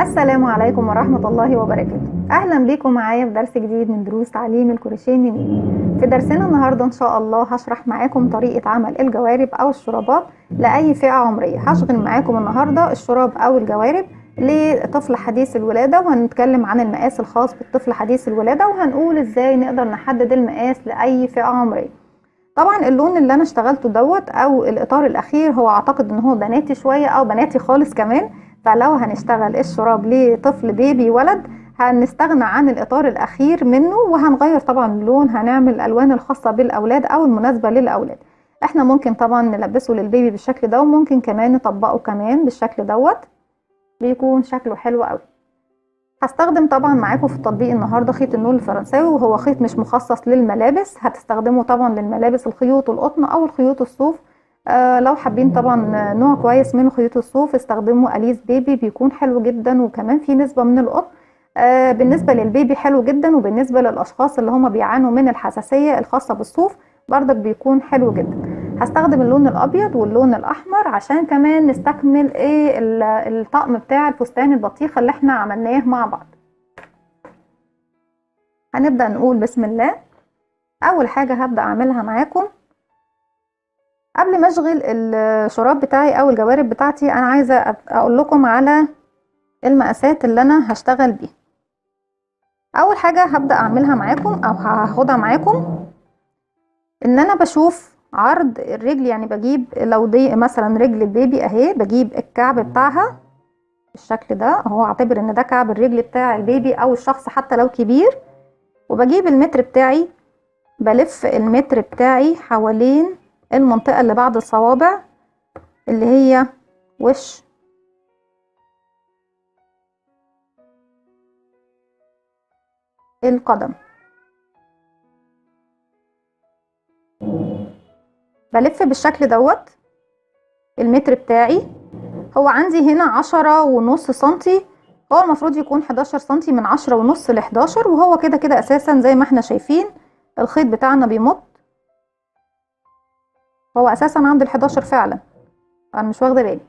السلام عليكم ورحمة الله وبركاته. أهلا بكم معايا في درس جديد من دروس تعليم الكروشيه النيني. في درسنا النهاردة إن شاء الله هشرح معاكم طريقة عمل الجوارب أو الشرابات لأي فئة عمرية. هشغل معاكم النهاردة الشراب أو الجوارب لطفل حديث الولادة، وهنتكلم عن المقاس الخاص بالطفل حديث الولادة، وهنقول إزاي نقدر نحدد المقاس لأي فئة عمرية. طبعا اللون اللي انا اشتغلته دوت او الاطار الاخير هو اعتقد ان هو بناتي شويه او بناتي خالص كمان، فلو هنشتغل الشراب لطفل بيبي ولد هنستغنى عن الاطار الاخير منه، وهنغير طبعا اللون، هنعمل الالوان الخاصه بالاولاد او المناسبه للاولاد. احنا ممكن طبعا نلبسه للبيبي بالشكل ده، وممكن كمان نطبقه كمان بالشكل دوت، بيكون شكله حلو قوي. هستخدم طبعا معاكم في التطبيق النهارده خيط النول الفرنساوي، وهو خيط مش مخصص للملابس، هتستخدمه طبعا للملابس الخيوط القطن او الخيوط الصوف. لو حابين طبعا نوع كويس من خيوط الصوف استخدموا اليس بيبي، بيكون حلو جدا وكمان في نسبة من القطن. بالنسبة للبيبي حلو جدا، وبالنسبة للاشخاص اللي هم بيعانوا من الحساسية الخاصة بالصوف بردك بيكون حلو جدا. هستخدم اللون الابيض واللون الاحمر عشان كمان نستكمل الطقم بتاع الفستان البطيخه اللي احنا عملناه مع بعض. هنبدا نقول بسم الله. اول حاجه هبدا اعملها معاكم قبل ما اشغل الشراب بتاعي او الجوارب بتاعتي، انا عايزه اقول لكم على المقاسات اللي انا هشتغل بيها. اول حاجه هبدا اعملها معاكم او هاخدها معاكم ان انا بشوف عرض الرجل، يعني بجيب لو دي مثلا رجل البيبي اهي، بجيب الكعب بتاعها بالشكل ده اهو، اعتبر ان ده كعب الرجل بتاع البيبي او الشخص حتى لو كبير، وبجيب المتر بتاعي، بلف المتر بتاعي حوالين المنطقة اللي بعد الصوابع اللي هي وش القدم، بلف بالشكل دوت المتر بتاعي. هو عندي هنا 10.5 سنتي، هو المفروض يكون 11 سنتي، من 10.5 ل11، وهو كده كده اساسا زي ما احنا شايفين الخيط بتاعنا بيمط، هو اساسا عند ال11 فعلا، انا مش واخده بالي.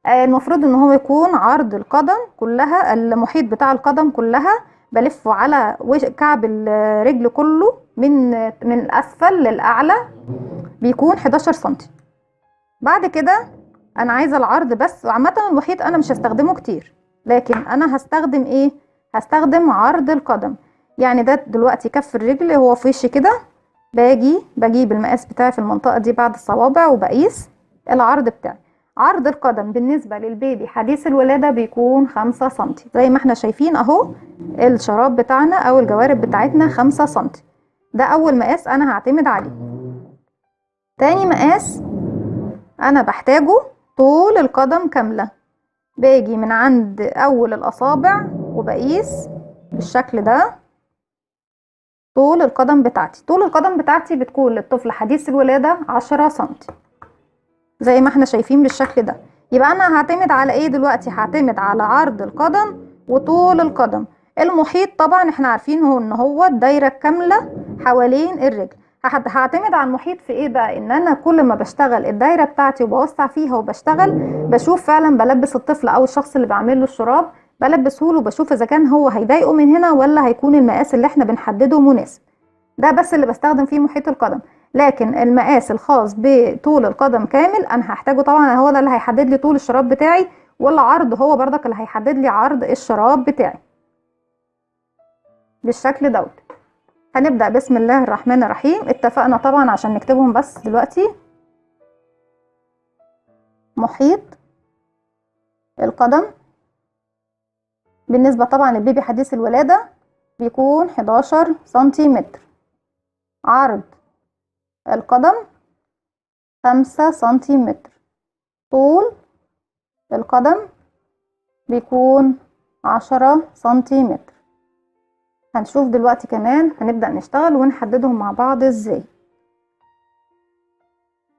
المفروض ان هو يكون عرض القدم كلها، المحيط بتاع القدم كلها بلفه على كعب الرجل كله من الاسفل للاعلى، بيكون 11 سنتي. بعد كده انا عايزه العرض بس، عامه المحيط انا مش هستخدمه كتير، لكن انا هستخدم ايه؟ هستخدم عرض القدم. يعني ده دلوقتي كف الرجل هو في وشي كده، بجيب المقاس بتاعي في المنطقه دي بعد الصوابع وبقيس العرض بتاعي. عرض القدم بالنسبه للبيبي حديث الولاده بيكون 5 سنتي، زي ما احنا شايفين اهو الشراب بتاعنا او الجوارب بتاعتنا 5 سنتي، ده اول مقاس انا هعتمد عليه. تاني مقاس انا بحتاجه طول القدم كاملة، باجي من عند اول الاصابع وبقيس بالشكل ده طول القدم بتاعتي. طول القدم بتاعتي بتكون للطفل حديث الولادة 10 سنتي زي ما احنا شايفين بالشكل ده. يبقى انا هعتمد على ايه دلوقتي؟ هعتمد على عرض القدم وطول القدم. المحيط طبعا احنا عارفين هو ان هو الدايرة كاملة حوالين الرجل. هعتمد على المحيط في ايه بقى؟ ان انا كل ما بشتغل الدايرة بتاعتي وبوسع فيها وبشتغل، بشوف فعلا بلبس الطفل او الشخص اللي بعمل له الشراب، بلبسه له، بشوف اذا كان هو هيضايقه من هنا ولا هيكون المقاس اللي احنا بنحدده مناسب. ده بس اللي بستخدم فيه محيط القدم. لكن المقاس الخاص بطول القدم كامل انا هحتاجه طبعا، هو ده اللي هيحدد لي طول الشراب بتاعي، والعرض هو برضك اللي هيحدد لي عرض الشراب بتاعي بالشكل دوت. هنبدأ بسم الله الرحمن الرحيم. اتفقنا طبعا عشان نكتبهم بس دلوقتي. محيط القدم بالنسبة طبعا للبيبي حديث الولادة بيكون 11 سنتيمتر. عرض القدم 5 سنتيمتر. طول القدم بيكون 10 سنتيمتر. هنشوف دلوقتي كمان هنبدأ نشتغل ونحددهم مع بعض ازاي.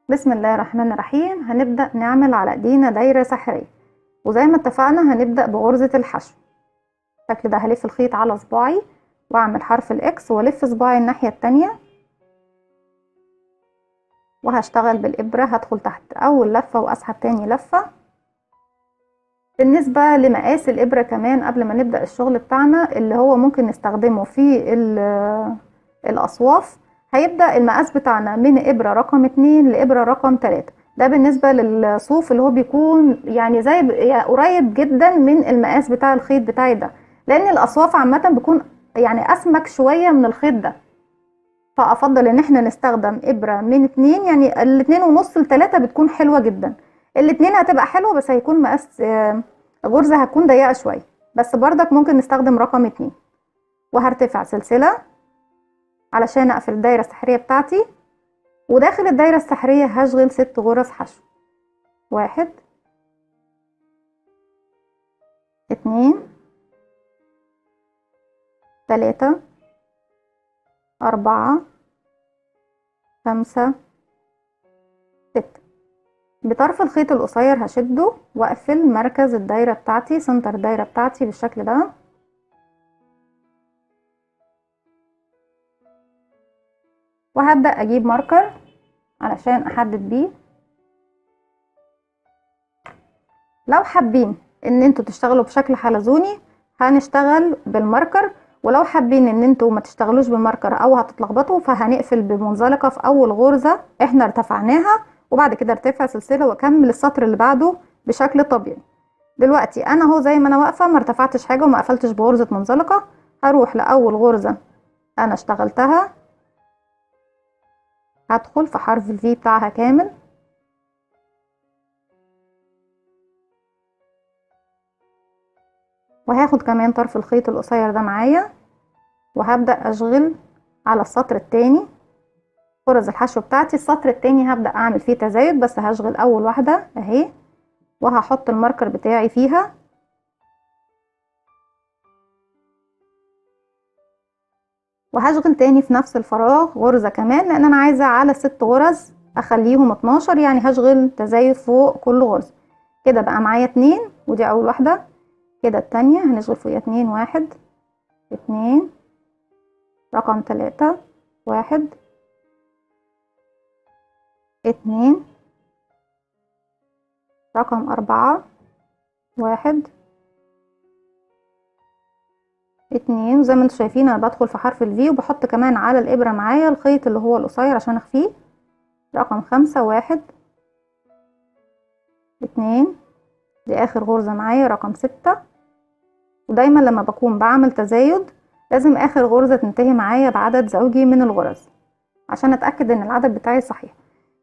بسم الله الرحمن الرحيم. هنبدأ نعمل على ايدينا دايرة سحرية، وزي ما اتفقنا هنبدأ بغرزة الحشو بالشكل ده. هلف الخيط على صباعي واعمل حرف الاكس والف صباعي الناحية التانية، وهشتغل بالإبرة. هدخل تحت أول لفة وأسحب تاني لفة بالنسبة لمقاس الإبرة كمان قبل ما نبدأ الشغل بتاعنا اللي هو ممكن نستخدمه في الأصواف، هيبدأ المقاس بتاعنا من إبرة رقم 2 لإبرة رقم 3. ده بالنسبة للصوف اللي هو بيكون يعني زي يعني قريب جدا من المقاس بتاع الخيط بتاعي ده، لأن الأصواف عامة بيكون يعني أسمك شوية من الخيط ده، فأفضل إن احنا نستخدم إبرة من 2، يعني الاتنين ونص ل3 بتكون حلوة جدا. الاتنين هتبقى حلوة بس هيكون مقاس غرزة هتكون ضيقة شوية، بس بردك ممكن نستخدم رقم 2. وهرتفع سلسلة علشان اقفل الدايرة السحرية بتاعتي، وداخل الدايرة السحرية هشغل 6 غرز حشو. 1 2 3 4 5 6. بطرف الخيط القصير هشده واقفل مركز الدايرة بتاعتي، سنتر الدايرة بتاعتي بالشكل ده. وهبدأ اجيب ماركر علشان احدد بيه. لو حابين ان انتوا تشتغلوا بشكل حلزوني هنشتغل بالماركر، ولو حابين ان انتوا ما تشتغلوش بالماركر او هتتلخبطوا فهنقفل بمنزلقة في اول غرزة احنا ارتفعناها، وبعد كده ارتفع سلسلة واكمل السطر اللي بعده بشكل طبيعي. دلوقتي انا اهو زي ما انا واقفة ما ارتفعتش حاجة وما قفلتش بغرزة منزلقة، هروح لاول غرزة انا اشتغلتها، هدخل في حرف الفي بتاعها كامل، وهاخد كمان طرف الخيط القصير ده معايا، وهبدأ اشغل على السطر التاني غرز الحشو بتاعتي. السطر التاني هبدأ اعمل فيه تزايد، بس هشغل اول واحدة اهي وهحط الماركر بتاعي فيها، وهشغل تاني في نفس الفراغ غرزة كمان، لان انا عايزة على 6 غرز اخليهم 12، يعني هشغل تزايد فوق كل غرزة. كده بقى معايا 2 ودي اول واحدة. كده التانية هنشغل فوقيها 2 1 2 رقم 3 1 2 رقم 4 1 2. زي ما انتوا شايفين انا بدخل في حرف الفي وبحط كمان على الابرة معايا الخيط اللي هو القصير عشان اخفيه. رقم 5 1 2 دي اخر غرزة معايا رقم 6. ودايما لما بكون بعمل تزايد لازم اخر غرزة تنتهي معايا بعدد زوجي من الغرز عشان اتأكد ان العدد بتاعي صحيح.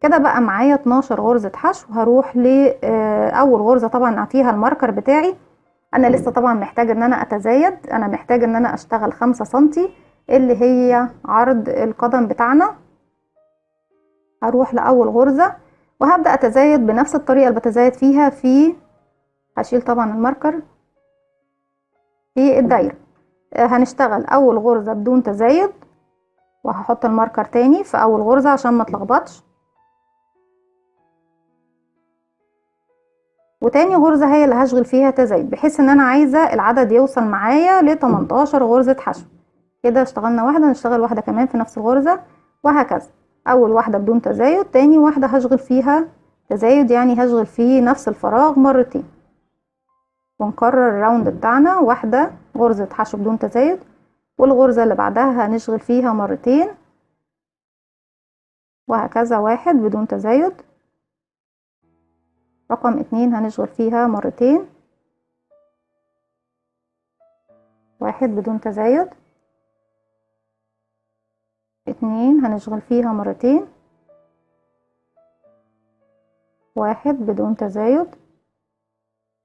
كده بقى معايا 12 غرزة حشو. هروح لأول غرزة طبعا فيها الماركر بتاعي. انا لسه طبعا محتاجة ان انا اتزايد، انا محتاجة ان انا اشتغل 5 سنتي اللي هي عرض القدم بتاعنا. هروح لأول غرزة وهبدأ اتزايد بنفس الطريقة اللي بتزايد فيها هشيل طبعا الماركر في الدايرة. هنشتغل اول غرزة بدون تزايد، وهحط الماركر تاني في اول غرزة عشان ما اتلخبطش، وتاني غرزة هي اللي هشغل فيها تزايد بحيث ان انا عايزة العدد يوصل معايا ل 18 غرزة حشو. كده اشتغلنا واحدة، نشتغل واحدة كمان في نفس الغرزة وهكذا. اول واحدة بدون تزايد، تاني واحدة هشغل فيها تزايد، يعني هشغل فيه نفس الفراغ مرتين، ونكرر الراوند بتاعنا واحدة غرزة حشو بدون تزايد، والغرزة اللي بعدها هنشغل فيها مرتين، وهكذا واحد بدون تزايد. رقم 2 هنشغل فيها مرتين، واحد بدون تزايد. 2 هنشغل فيها مرتين، واحد بدون تزايد،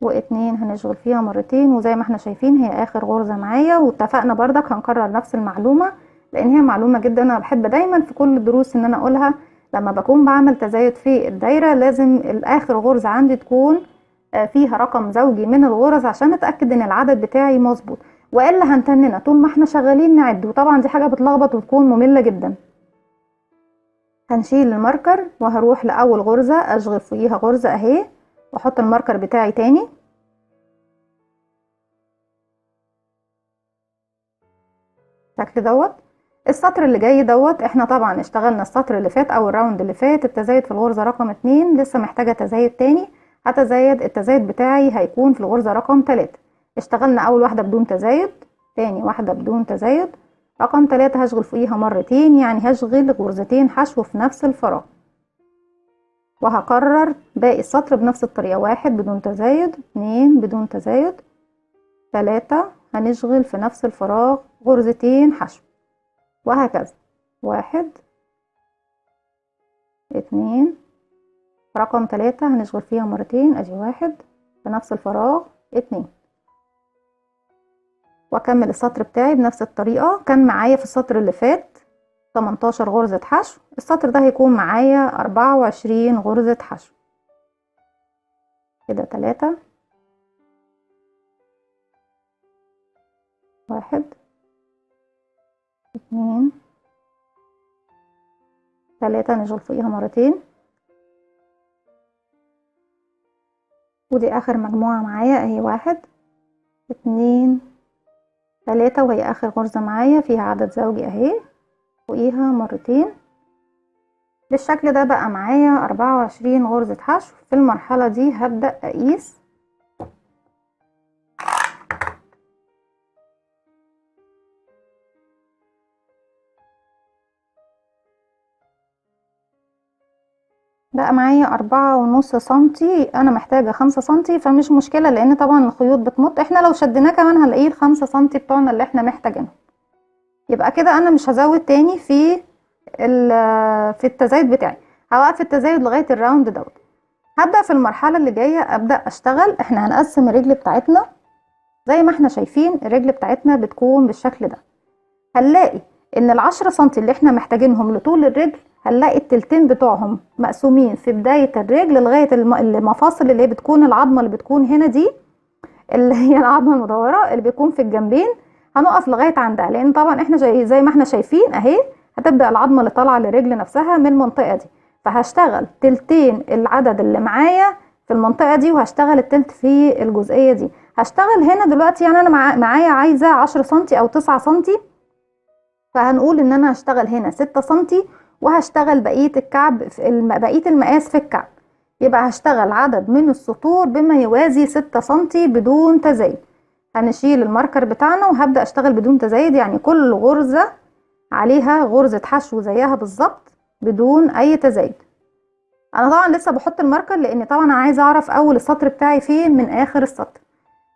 واتنين هنشغل فيها مرتين. وزي ما احنا شايفين هي اخر غرزة معايا، واتفقنا بردك هنكرر نفس المعلومة لان هي معلومة جدا انا بحب دايما في كل الدروس ان انا اقولها. لما بكون بعمل تزايد في الدايرة لازم الاخر غرزة عندي تكون فيها رقم زوجي من الغرز عشان اتأكد ان العدد بتاعي مظبوط، والا هنتننا طول ما احنا شغالين نعد، وطبعا دي حاجة بتلخبط وتكون مملة جدا. هنشيل الماركر وهروح لاول غرزة اشغل فيها غرزة اهي، واحط الماركر بتاعي تاني بالشكل دوت. السطر اللي جاي دوت احنا طبعا اشتغلنا السطر اللي فات او الراوند اللي فات التزايد في الغرزة رقم 2، لسه محتاجة تزايد تاني هتزايد. التزايد بتاعي هيكون في الغرزة رقم 3. اشتغلنا اول واحدة بدون تزايد، تاني واحدة بدون تزايد، رقم 3 هشغل فوقيها مرتين، يعني هشغل غرزتين حشو في نفس الفراغ، وهكرر باقي السطر بنفس الطريقة. 1 بدون تزايد، 2 بدون تزايد، 3 هنشغل في نفس الفراغ غرزتين حشو، وهكذا. 1 2 رقم 3 هنشغل فيها مرتين، ادي 1 في نفس الفراغ، 2، واكمل السطر بتاعي بنفس الطريقة. كان معايا في السطر اللي فات 18 غرزة حشو، السطر ده هيكون معايا 24 غرزة حشو. كده 3 1 2 3 نشغل فوقيها مرتين، ودي اخر مجموعة معايا اهي. 1 2 3 وهي اخر غرزة معايا فيها عدد زوجي اهي، فوقيها مرتين. بالشكل ده بقى معايا 24 غرزة حشو. في المرحلة دي هبدأ اقيس. بقى معايا 4.5 سنتي، انا محتاجة 5 سنتي، فمش مشكلة لان طبعا الخيوط بتمط، احنا لو شدناه كمان هنلاقيه ال5 سنتي بتوعنا اللي احنا محتاجينهم. يبقى كده انا مش هزود تاني في التزايد بتاعي، هوقف التزايد لغاية الراوند دوت. هبدأ في المرحلة اللي جاية ابدأ اشتغل. احنا هنقسم الرجل بتاعتنا زي ما احنا شايفين، الرجل بتاعتنا بتكون بالشكل ده. هنلاقي ان ال10 سنتي اللي احنا محتاجينهم لطول الرجل، هنلاقي التلتين بتوعهم مقسومين في بداية الرجل لغاية المفاصل اللي هي بتكون العظمة اللي بتكون هنا دي، اللي هي العظمة المدورة اللي بيكون في الجنبين. هنقف لغاية عندها، لان طبعا احنا زي ما احنا شايفين اهي، هتبدأ العظمة اللي طالعة للرجل نفسها من المنطقة دي، فهشتغل تلتين العدد اللي معايا في المنطقة دي، وهشتغل التلت في الجزئية دي. هشتغل هنا دلوقتي يعني انا معايا عايزة 10 سنتي او 9 سنتي، فهنقول ان انا هشتغل هنا 6 سنتي، وهشتغل بقية الكعب بقية المقاس في الكعب. يبقى هشتغل عدد من السطور بما يوازي 6 سنتي بدون تزايد. هنشيل الماركر بتاعنا وهبدأ اشتغل بدون تزايد، يعني كل غرزة عليها غرزة حشو زيها بالظبط بدون اي تزايد. انا طبعا لسه بحط الماركر لان طبعا انا عايزه اعرف اول السطر بتاعي فين من اخر السطر.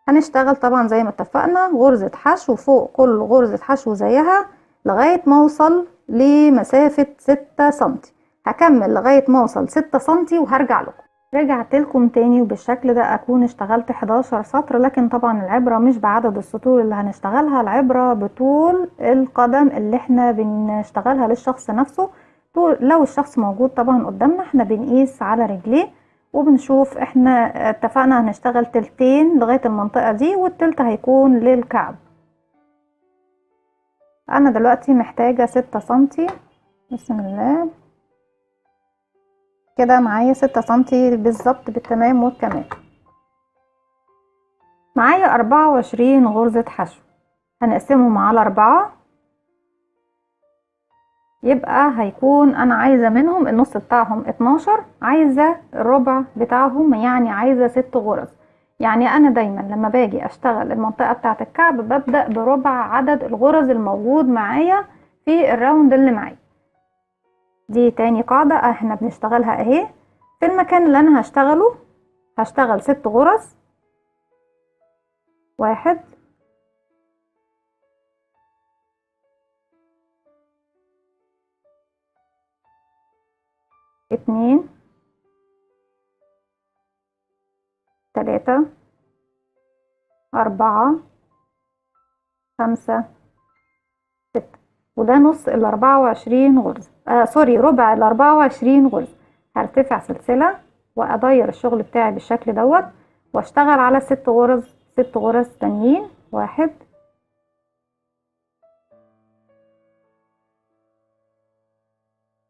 هنشتغل طبعا زي ما اتفقنا غرزة حشو فوق كل غرزة حشو زيها لغاية ما اوصل لمسافة 6 سنتي. هكمل لغاية ما اوصل 6 سنتي وهرجع لكم. رجعت لكم تاني، وبالشكل ده اكون اشتغلت 11 سطر، لكن طبعا العبرة مش بعدد السطور اللي هنشتغلها، العبرة بطول القدم اللي احنا بنشتغلها للشخص نفسه. لو الشخص موجود طبعا قدامنا، احنا بنقيس على رجليه وبنشوف. احنا اتفقنا هنشتغل تلتين لغاية المنطقة دي، والتلت هيكون للكعب. انا دلوقتي محتاجة 6 سنتي، بسم الله. كده معايا 6 سنتي بالظبط بالتمام والكمال. معايا 24 غرزة حشو، هنقسمهم على 4، يبقى هيكون انا عايزة منهم النص بتاعهم 12، عايزة الربع بتاعهم يعني عايزة 6 غرز. يعني انا دايما لما باجي اشتغل المنطقة بتاعة الكعب ببدأ بربع عدد الغرز الموجود معايا في الراوند اللي معايا. دي تاني قاعدة احنا بنشتغلها اهي. في المكان اللي انا هشتغله هشتغل 6 غرز. 1 2 3 4 5 6، وده نص ال24 غرزة، سوري ربع ال24 غرزة. هرتفع سلسلة وأدير الشغل بتاعي بالشكل دوت، واشتغل على 6 غرز، 6 غرز تانيين. 1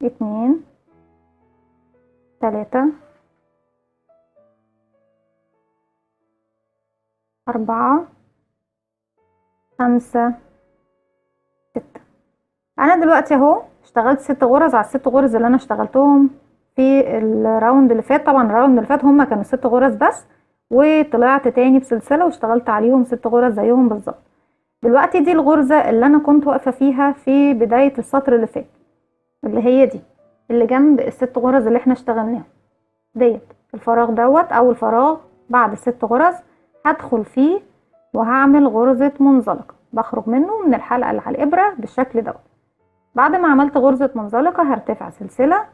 2 3 4 5 6. انا دلوقتي اهو اشتغلت 6 غرز على ال6 غرز اللي انا اشتغلتهم في الراوند اللي فات. طبعا الراوند اللي فات هما كانوا 6 غرز بس، وطلعت تاني بسلسلة واشتغلت عليهم 6 غرز زيهم بالظبط. دلوقتي دي الغرزة اللي انا كنت واقفة فيها في بداية السطر اللي فات، اللي هي دي اللي جنب ال6 غرز اللي احنا اشتغلناها ديت. الفراغ دوت او الفراغ بعد ال6 غرز هدخل فيه وهعمل غرزة منزلقة، بخرج منه من الحلقة اللي على الابرة بالشكل دوت. بعد ما عملت غرزة منزلقة هرتفع سلسلة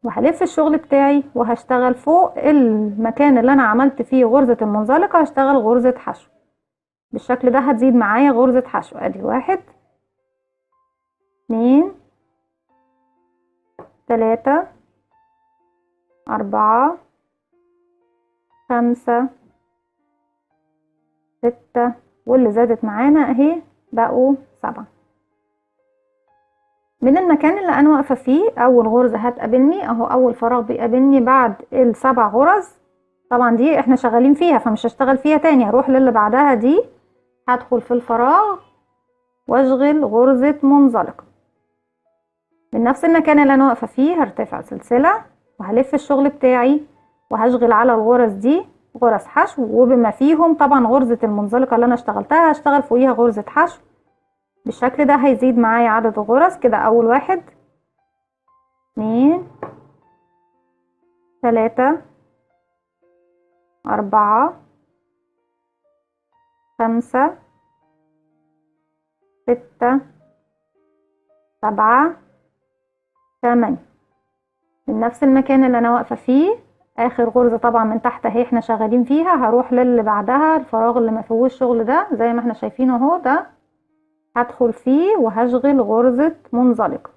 وهلف الشغل بتاعي وهشتغل فوق المكان اللي انا عملت فيه غرزة المنزلقة، هشتغل غرزة حشو بالشكل ده. هتزيد معايا غرزة حشو، ادي 1 2 3 4 5 6 واللي زادت معانا اهي بقوا 7. من المكان اللي انا واقفه فيه اول غرزه هتقابلني اهو، اول فراغ بيقابلني بعد ال7 غرز. طبعا دي احنا شغالين فيها فمش هشتغل فيها تاني، هروح للي بعدها دي، هدخل في الفراغ واشغل غرزه منزلقه من نفس المكان اللي انا واقفه فيه. هرتفع سلسله وهلف الشغل بتاعي وهشغل على الغرز دي غرز حشو، وبما فيهم طبعا غرزه المنزلقه اللي انا اشتغلتها هشتغل فوقيها غرزه حشو بالشكل ده. هيزيد معايا عدد الغرز كده، اول 1 2 3 4 5 6 7 8. من نفس المكان اللي انا واقفه فيه اخر غرزه طبعا من تحت اهي احنا شغالين فيها، هروح للي بعدها الفراغ اللي ما فيهوش شغل ده زي ما احنا شايفينه اهو، ده هدخل فيه وهشغل غرزه منزلقه.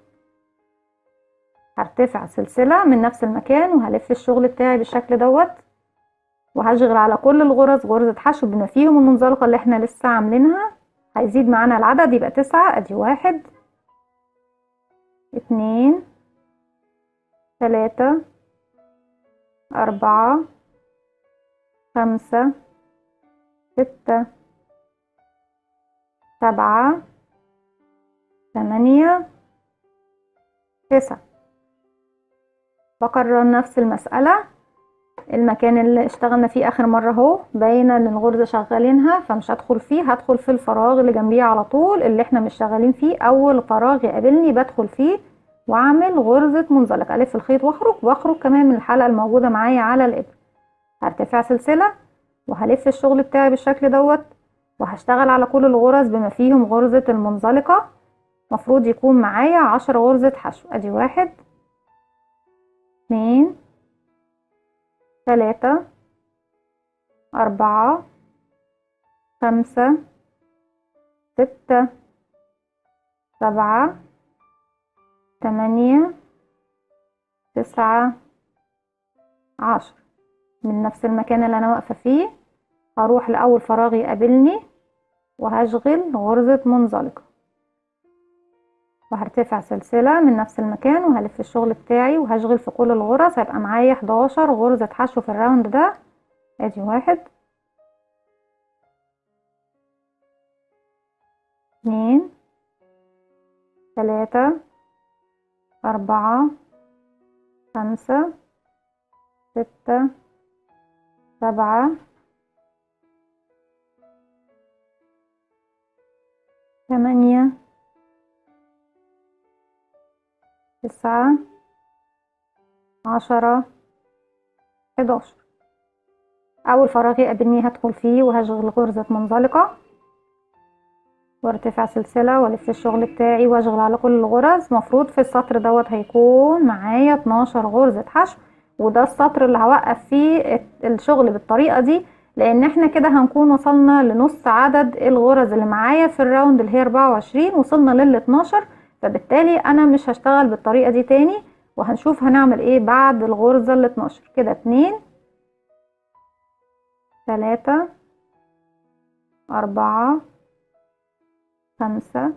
هرتفع سلسله من نفس المكان وهلف الشغل بتاعي بالشكل دوت، وهشغل على كل الغرز غرزه حشو بما فيهم المنزلقه اللي احنا لسه عاملينها. هيزيد معانا العدد يبقى 9، ادي 1 2 3 4 5 6 7 8 9. بكرر نفس المسألة، المكان اللي اشتغلنا فيه اخر مرة اهو باينة ان الغرزة شغالينها فمش هدخل فيه، هدخل في الفراغ اللي جنبيه على طول اللي احنا مش شغالين فيه. اول فراغ يقابلني بدخل فيه واعمل غرزة منزلقة، الف الخيط واخرج كمان من الحلقة الموجودة معايا على الابر. هرتفع سلسلة وهلف الشغل بتاعي بالشكل دوت وهشتغل على كل الغرز بما فيهم غرزة المنزلقة. مفروض يكون معايا 10 غرزة حشو، ادي 1 2 3 4 5 6 7 8 9 10. من نفس المكان اللي انا واقفة فيه هروح لأول فراغ يقابلني وهشغل غرزة منزلقة وهرتفع سلسلة من نفس المكان وهلف الشغل بتاعي وهشغل في كل الغرز. هيبقى معايا 11 غرزة حشو في الراوند ده، ادي 1 2 3 4 5 6 7 8 9 10 11. اول فراغ يقابلني هدخل فيه وهشغل غرزة منزلقة وارتفع سلسلة والف الشغل بتاعي واشغل على كل الغرز. مفروض في السطر دوت هيكون معايا 12 غرزة حشو، وده السطر اللي هوقف فيه الشغل بالطريقة دي، لان احنا كده هنكون وصلنا لنص عدد الغرز اللي معايا في الراوند اللي هي 24، وصلنا لل 12. فبالتالي انا مش هشتغل بالطريقة دي تاني، وهنشوف هنعمل ايه بعد الغرزة ال 12. كده 2 3 4 5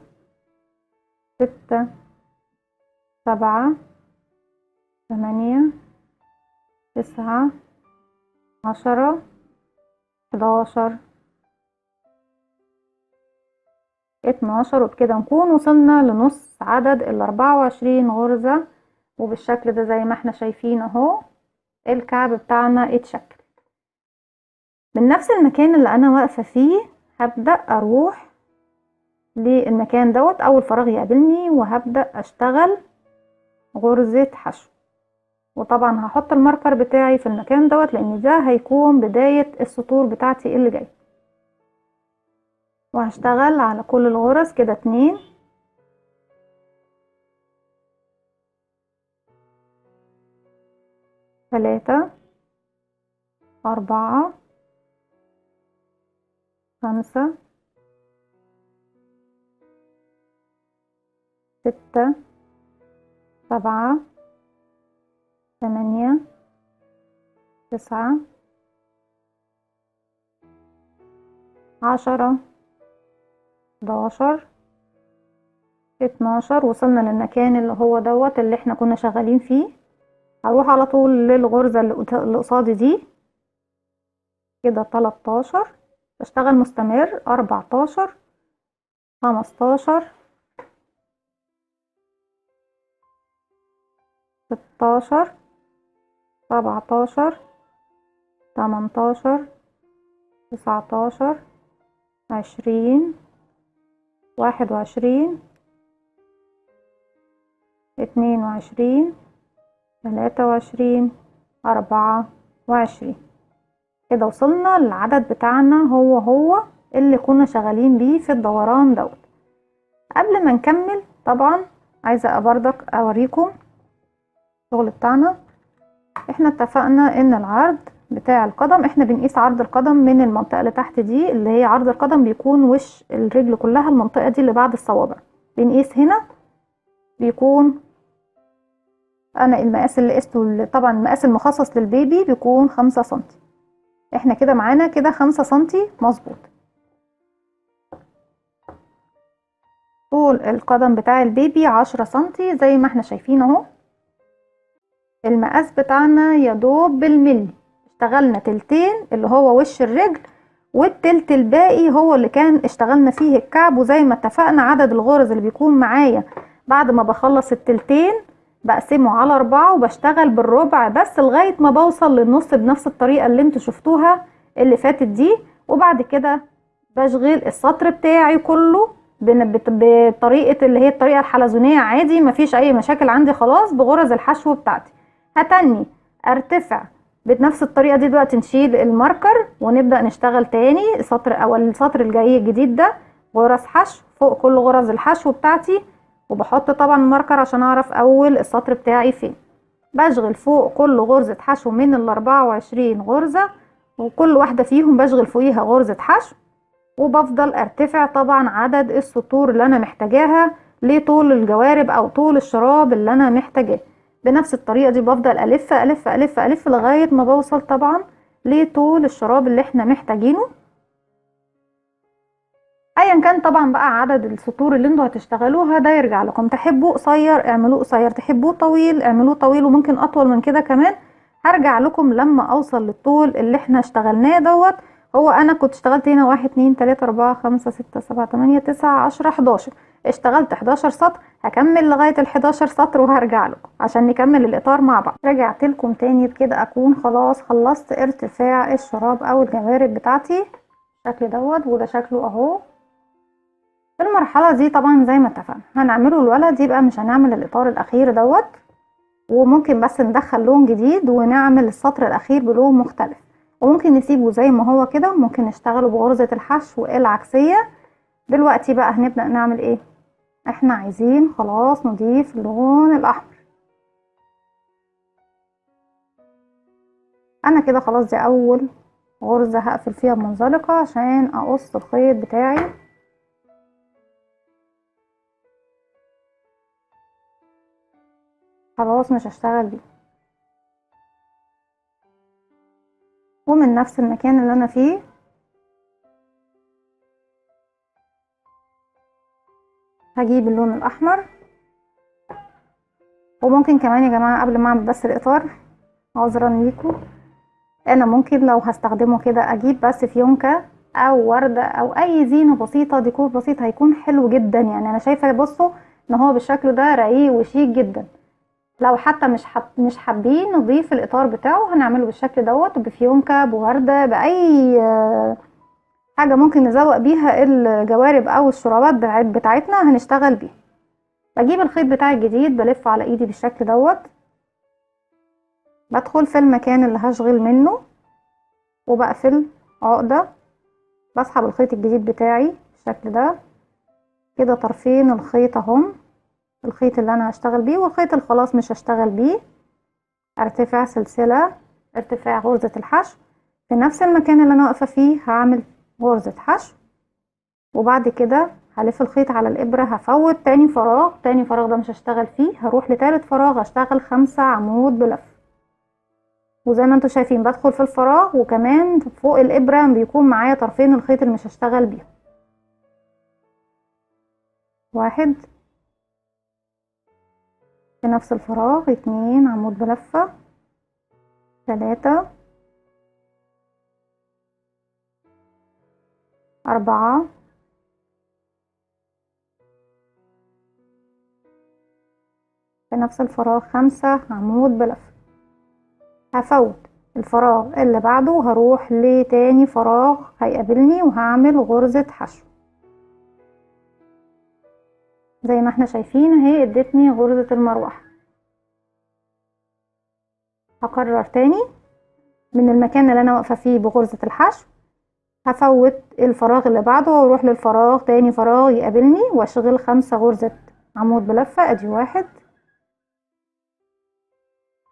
6 7 8 9 10 11 12. وبكده نكون وصلنا لنص عدد ال 24 غرزة وبالشكل ده زي ما احنا شايفين اهو الكعب بتاعنا اتشكل. من نفس المكان اللي انا واقفة فيه هبدأ اروح للمكان دوت اول فراغ يقابلني وهبدأ اشتغل غرزة حشو. وطبعا هحط الماركر بتاعي في المكان دوت لان ده هيكون بداية السطور بتاعتي اللي جاي. وهشتغل على كل الغرز كده 2 3 4 5 6 7 8 9 10 11 12. وصلنا للمكان اللي هو دوت اللي احنا كنا شغالين فيه. هروح على طول للغرزة اللي قصادي دي كده 13. بشتغل مستمر 14 15 16 17 18 19 20 21 22 23 24. كده وصلنا للعدد بتاعنا هو اللي كنا شغالين بيه في الدوران دوت. قبل ما نكمل طبعا عايزة برضك اوريكم الشغل بتاعنا. احنا اتفقنا ان العرض بتاع القدم احنا بنقيس عرض القدم من المنطقة اللي تحت دي اللي هي عرض القدم بيكون وش الرجل كلها، المنطقة دي اللي بعد الصوابع بنقيس هنا بيكون انا المقاس اللي قسته طبعا المقاس المخصص للبيبي بيكون 5 سنتي. احنا كده معانا كده 5 سنتي مظبوط. طول القدم بتاع البيبي 10 سنتي زي ما احنا شايفين اهو. المقاس بتاعنا يدوب بالملي. اشتغلنا تلتين اللي هو وش الرجل والتلت الباقي هو اللي كان اشتغلنا فيه الكعب. وزي ما اتفقنا عدد الغرز اللي بيكون معايا بعد ما بخلص التلتين بقسمه على 4 وبشتغل بالربع بس لغاية ما بوصل للنص بنفس الطريقة اللي انتوا شفتوها اللي فاتت دي. وبعد كده بشغل السطر بتاعي كله بطريقة اللي هي الطريقة الحلزونية عادي، مفيش اي مشاكل عندي خلاص بغرز الحشو بتاعتي. هتني ارتفع بنفس الطريقة دي. دلوقتي نشيل الماركر ونبدأ نشتغل تاني السطر او السطر الجاي الجديد ده غرز حشو فوق كل غرز الحشو بتاعتي. وبحط طبعا الماركر عشان اعرف اول السطر بتاعي فين. بشغل فوق كل غرزة حشو من ال 24 غرزة وكل واحدة فيهم بشغل فوقيها غرزة حشو. وبفضل ارتفع طبعا عدد السطور اللي انا محتاجاها لطول الجوارب او طول الشراب اللي انا محتاجاه. بنفس الطريقة دي بفضل الف الف الف الف لغاية ما بوصل طبعا لطول الشراب اللي احنا محتاجينه. ايا كان طبعا بقى عدد السطور اللي انتوا هتشتغلوها ده يرجع لكم. تحبوا قصير اعملوه قصير، تحبوه طويل اعملوه طويل وممكن اطول من كده كمان. هرجع لكم لما اوصل للطول اللي احنا اشتغلناه دوت. هو انا كنت اشتغلت هنا 1 2 3 4 5 6 7 8 9 10 11. اشتغلت 11 سطر. هكمل لغاية ال 11 سطر وهرجع لكم عشان نكمل الاطار مع بعض. رجعت لكم تاني بكده اكون خلاص خلصت ارتفاع الشراب او الجوارب بتاعتي الشكل دوت. وده شكله اهو. في المرحلة دي طبعا زي ما اتفقنا هنعمله الولد يبقى مش هنعمل الاطار الاخير دوت. وممكن بس ندخل لون جديد ونعمل السطر الاخير بلون مختلف. وممكن نسيبه زي ما هو كده وممكن نشتغله بغرزة الحشو العكسية. دلوقتي بقى هنبدأ نعمل ايه؟ احنا عايزين خلاص نضيف اللون الاحمر. انا كده خلاص دي اول غرزة هقفل فيها بمنزلقة عشان اقص الخيط بتاعي. خلاص مش هشتغل بيه. ومن نفس المكان اللي انا فيه هجيب اللون الاحمر. وممكن كمان يا جماعة قبل ما اعمل بس الاطار عذرا ليكم انا ممكن لو هستخدمه كده اجيب بس فيونكة او وردة او اي زينة بسيطة ديكور بسيط هيكون حلو جدا. يعني انا شايفة بصوا ان هو بالشكل ده رقيق وشيك جدا. لو حتى مش حابين نضيف الاطار بتاعه، هنعمله بالشكل دوت، بفيونكة، بوردة، باي حاجة ممكن نزوق بيها الجوارب او الشرابات بتاعتنا هنشتغل بيها. بجيب الخيط بتاعي الجديد، بلفه على ايدي بالشكل دوت، بدخل في المكان اللي هشغل منه وبقفل عقدة، بسحب الخيط الجديد بتاعي بالشكل ده كده، طرفين الخيط اهم، الخيط اللي انا هشتغل بيه والخيط اللي خلاص مش هشتغل بيه. ارتفاع سلسلة، ارتفاع غرزة الحشو، في نفس المكان اللي انا واقفة فيه هعمل غرزة حشو، وبعد كده هلف الخيط على الابرة، هفوت تاني فراغ، تاني فراغ ده مش هشتغل فيه، هروح لتالت فراغ هشتغل 5 عمود بلف. وزي ما انتوا شايفين بدخل في الفراغ، وكمان فوق الابرة بيكون معايا طرفين الخيط اللي مش هشتغل بيهم. 1 في نفس الفراغ، 2 عمود بلفة، 3، 4، 5 في نفس الفراغ 5 عمود بلفة. هفوت الفراغ اللي بعده وهروح لتاني فراغ هيقابلني وهعمل غرزة حشو زي ما احنا شايفين اهي، ادتني غرزة المروحة. هكرر تاني من المكان اللي انا واقفة فيه بغرزة الحشو، هفوت الفراغ اللي بعده واروح للفراغ، تاني فراغ يقابلني واشغل 5 غرزة عمود بلفة. ادي 1،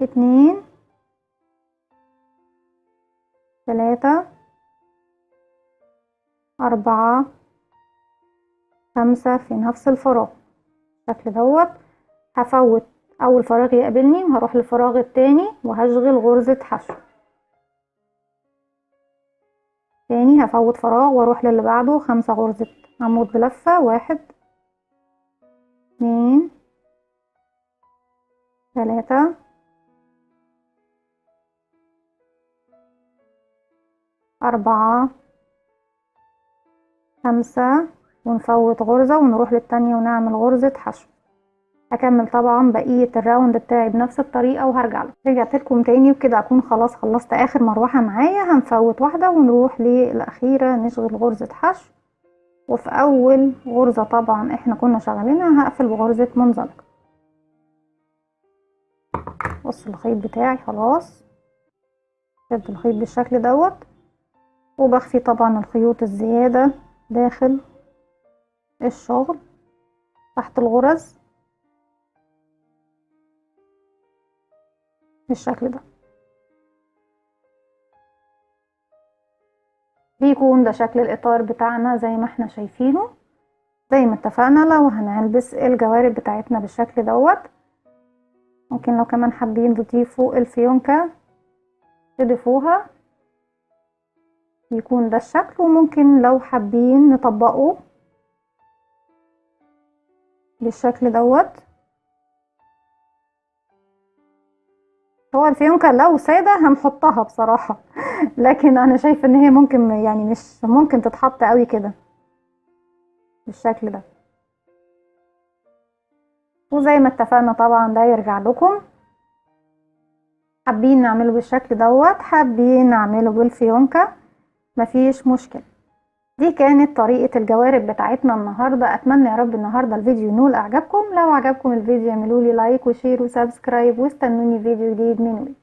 2، 3، 4، 5 في نفس الفراغ بالشكل دوت. هفوت اول فراغ يقابلني وهروح للفراغ التاني وهشغل غرزة حشو. تاني هفوت فراغ واروح للي بعده، 5 غرزة عمود بلفة. 1، 2، 3، 4، 5 ونفوت غرزة ونروح للتانية ونعمل غرزة حشو. هكمل طبعا بقية الراوند بتاعي بنفس الطريقة وهرجع له. رجعت لكم تاني وكده اكون خلاص خلصت اخر مروحة معايا. هنفوت واحدة ونروح للاخيرة نشغل غرزة حشو، وفي اول غرزة طبعا احنا كنا شغالينها هقفل بغرزة منزلقة. بص الخيط بتاعي خلاص، شد الخيط بالشكل دوت، وبخفي طبعا الخيوط الزيادة داخل الشغل تحت الغرز بالشكل ده. بيكون ده شكل الاطار بتاعنا زي ما احنا شايفينه. زي ما اتفقنا لو هنلبس الجوارب بتاعتنا بالشكل دوت، ممكن لو كمان حابين تضيفوا الفيونكة تضيفوها يكون ده الشكل، وممكن لو حابين نطبقه بالشكل دوت. هو الفيونكة لو سادة هنحطها بصراحة لكن انا شايفة ان هي ممكن يعني مش ممكن تتحط قوي كده بالشكل ده. وزي ما اتفقنا طبعا ده يرجع لكم، حابين نعمله بالشكل دوت، حابين نعمله بالفيونكة، مفيش مشكلة. دي كانت طريقة الجوارب بتاعتنا النهاردة. اتمنى يا رب النهاردة الفيديو ينول اعجابكم. لو عجبكم الفيديو اعملوا لي لايك وشير وسبسكرايب، واستنوني فيديو جديد من وي.